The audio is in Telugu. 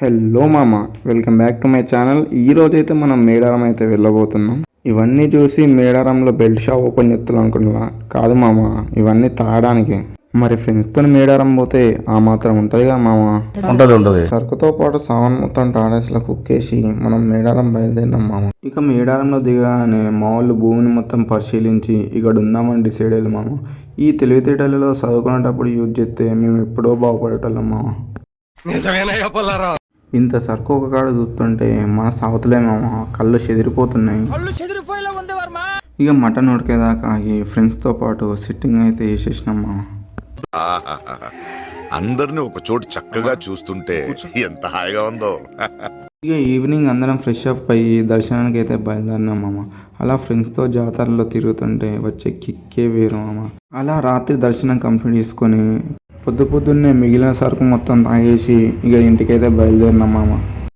హలో మామ, welcome back to my channel. ఈ రోజైతే మనం మేడారం అయితే వెళ్ళబోతున్నాం. ఇవన్నీ చూసి మేడారంలో బెల్ట్ షాప్ ఓపెన్ చేస్తున్నాం అనుకుంటున్నా. కాదు మామ, ఇవన్నీ తాగడానికి. మరి ఫ్రెండ్స్తో మేడారం పోతే ఆ మాత్రం ఉంటుంది కదా మామ. ఉంటది. సరుకుతో పాటు సామాన్ మొత్తం టాడాస్లో కుక్కేసి మనం మేడారం బయలుదేరినాం మామ. ఇక మేడారంలో దిగగానే మా వాళ్ళు భూమిని మొత్తం పరిశీలించి ఇక్కడ ఉందామని డిసైడ్ అయ్యారు మామ. ఈ తెలివితేటలలో చదువుకునేటప్పుడు యూజ్ చేస్తే మేము ఎప్పుడో బాగుపడేటోళ్ళం మామ. ఇంత సరుకు ఒక కాడ చూస్తుంటే మన సాగుతలే మామ, కళ్ళు చెదిరిపోతున్నాయి. ఇక మటన్ ఉడికేదాకా ఆగి ఫ్రెండ్స్తో పాటు సిట్టింగ్ అయితే వేసేసినాం మామ. అందరిని ఒక చోటు చక్కగా చూస్తుంటే ఎంత హాయిగా ఉందో. ఇక ఈవినింగ్ అందరం ఫ్రెష్ అప్ అయ్యి దర్శనానికి అయితే బయలుదేరినాం మామ. అలా ఫ్రెండ్స్తో జాతరలో తిరుగుతుంటే వచ్చే కిక్కే వేరు మామ. అలా రాత్రి దర్శనం కంప్లీట్ చేసుకొని పొద్దున్నే మిగిలిన సరుకు మొత్తం తాగేసి ఇక ఇంటికైతే బయలుదేరినాం మామ.